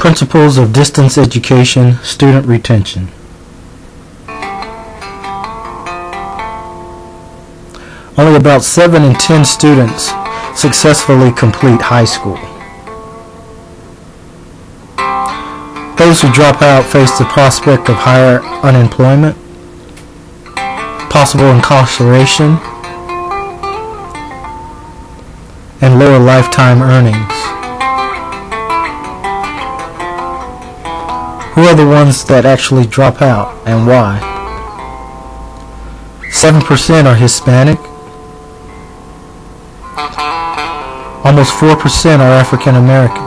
Principles of distance education, student retention. Only about 7 in 10 students successfully complete high school. Those who drop out face the prospect of higher unemployment, possible incarceration, and lower lifetime earnings. Who are the ones that actually drop out and why? 7% are Hispanic. Almost 4% are African American.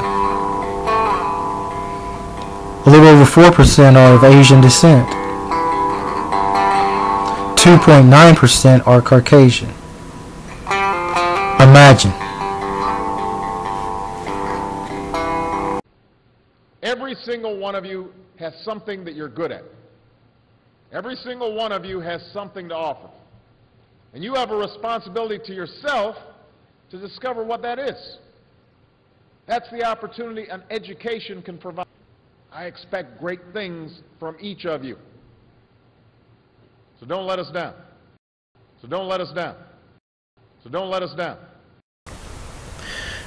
A little over 4% are of Asian descent. 2.9% are Caucasian. Imagine. Every single one of you has something that you're good at. Every single one of you has something to offer. And you have a responsibility to yourself to discover what that is. That's the opportunity an education can provide. I expect great things from each of you. So don't let us down. So don't let us down. So don't let us down.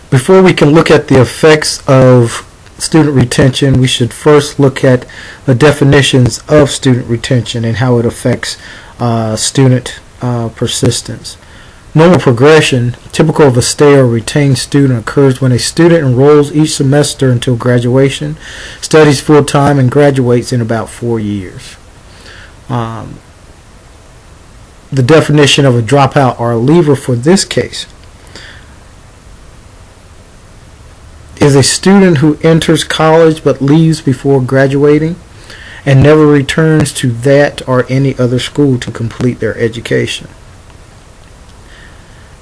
Before we can look at the effects of student retention, we should first look at the definitions of student retention and how it affects student persistence. Normal progression, typical of a stay or retained student, occurs when a student enrolls each semester until graduation, studies full-time, and graduates in about 4 years. The definition of a dropout or a leaver for this case is a student who enters college but leaves before graduating and never returns to that or any other school to complete their education.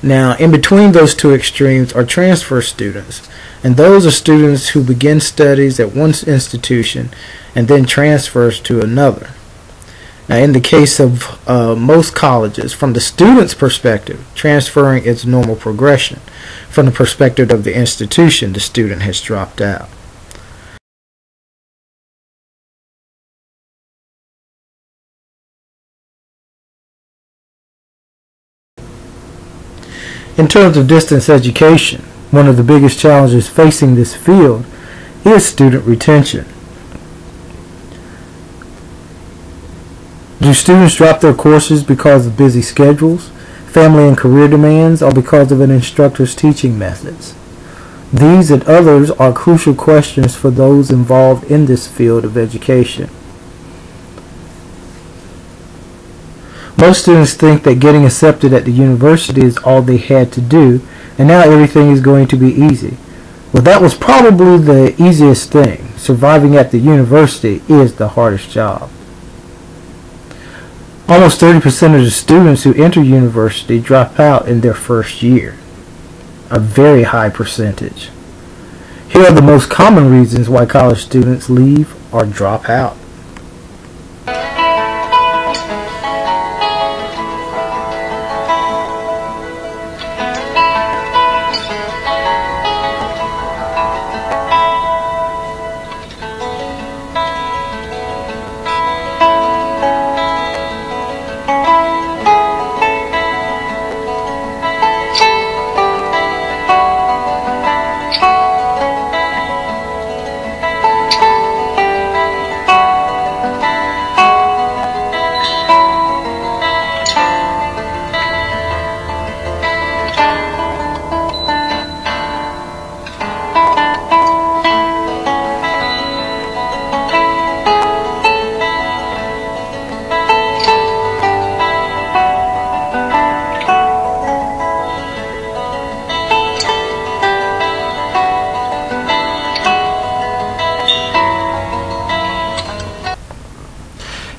Now, in between those two extremes are transfer students, and those are students who begin studies at one institution and then transfers to another. Now, in the case of most colleges, from the student's perspective, transferring is normal progression. From the perspective of the institution, the student has dropped out. In terms of distance education, one of the biggest challenges facing this field is student retention. Do students drop their courses because of busy schedules, family and career demands, or because of an instructor's teaching methods? These and others are crucial questions for those involved in this field of education. Most students think that getting accepted at the university is all they had to do, and now everything is going to be easy. Well, that was probably the easiest thing. Surviving at the university is the hardest job. Almost 30% of the students who enter university drop out in their first year, a very high percentage. Here are the most common reasons why college students leave or drop out.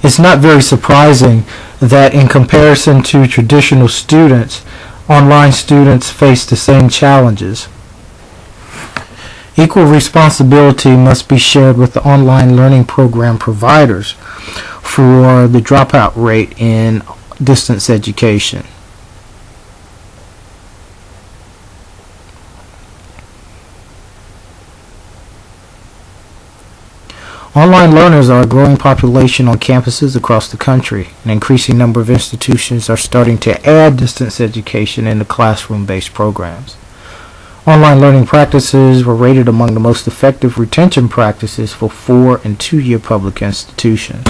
It's not very surprising that in comparison to traditional students, online students face the same challenges. Equal responsibility must be shared with the online learning program providers for the dropout rate in distance education. Online learners are a growing population on campuses across the country. An increasing number of institutions are starting to add distance education into classroom-based programs. Online learning practices were rated among the most effective retention practices for 4- and 2-year public institutions.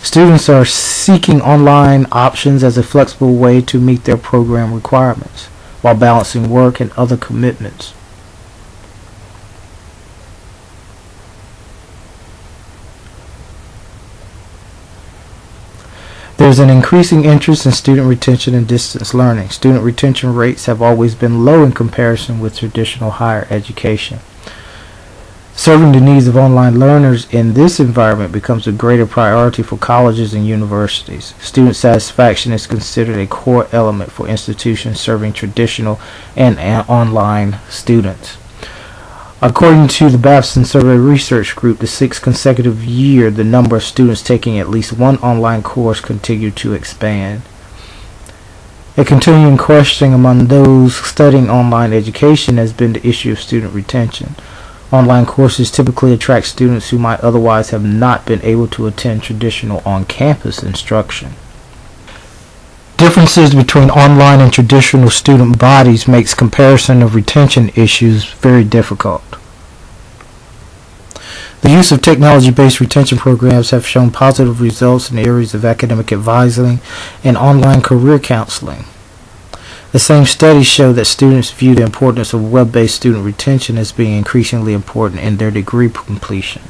Students are seeking online options as a flexible way to meet their program requirements while balancing work and other commitments. There's an increasing interest in student retention and distance learning. Student retention rates have always been low in comparison with traditional higher education. Serving the needs of online learners in this environment becomes a greater priority for colleges and universities. Student satisfaction is considered a core element for institutions serving traditional and online students. According to the Babson Survey Research Group, the 6th consecutive year, the number of students taking at least one online course continued to expand. A continuing question among those studying online education has been the issue of student retention. Online courses typically attract students who might otherwise have not been able to attend traditional on-campus instruction. Differences between online and traditional student bodies makes comparison of retention issues very difficult. The use of technology-based retention programs have shown positive results in the areas of academic advising and online career counseling. The same studies show that students view the importance of web-based student retention as being increasingly important in their degree completion.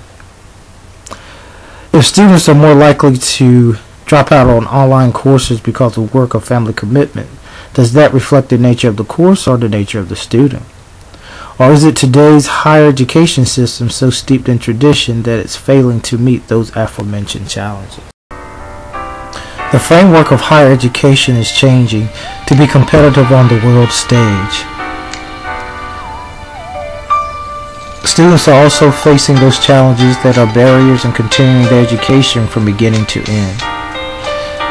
If students are more likely to drop out on online courses because of work or family commitment, does that reflect the nature of the course or the nature of the student? Or is it today's higher education system so steeped in tradition that it's failing to meet those aforementioned challenges? The framework of higher education is changing to be competitive on the world stage. Students are also facing those challenges that are barriers in continuing their education from beginning to end.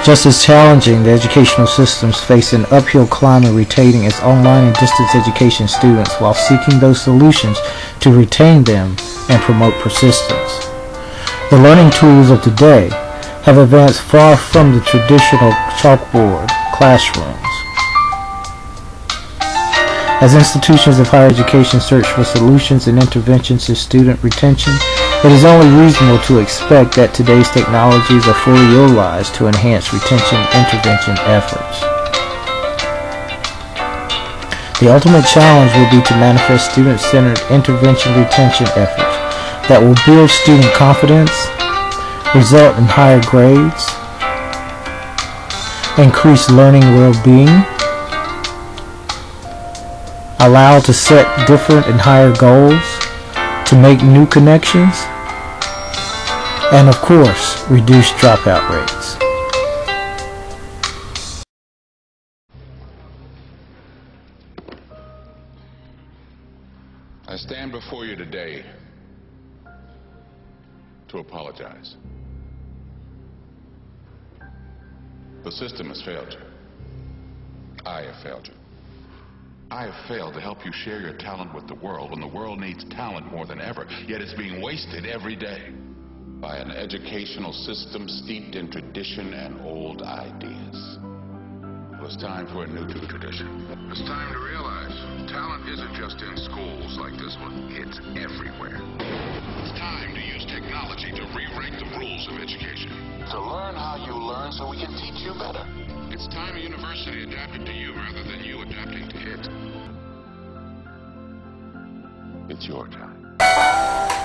Just as challenging, the educational systems face an uphill climb in retaining its online and distance education students while seeking those solutions to retain them and promote persistence. The learning tools of today have advanced far from the traditional chalkboard classrooms. As institutions of higher education search for solutions and interventions to student retention, it is only reasonable to expect that today's technologies are fully utilized to enhance retention intervention efforts. The ultimate challenge will be to manifest student-centered intervention retention efforts that will build student confidence, result in higher grades, increase learning well-being, allow to set different and higher goals, to make new connections, and of course, reduce dropout rates. I stand before you today to apologize. The system has failed you. I have failed you. I have failed to help you share your talent with the world when the world needs talent more than ever, yet it's being wasted every day by an educational system steeped in tradition and old ideas. It was time for a new tradition. It's time to realize talent isn't just in schools like this one, it's everywhere. It's time to use technology to rewrite the rules of education. To learn how you learn so we can teach you better. It's time a university adapted to you rather than you adapting to it. It's your time.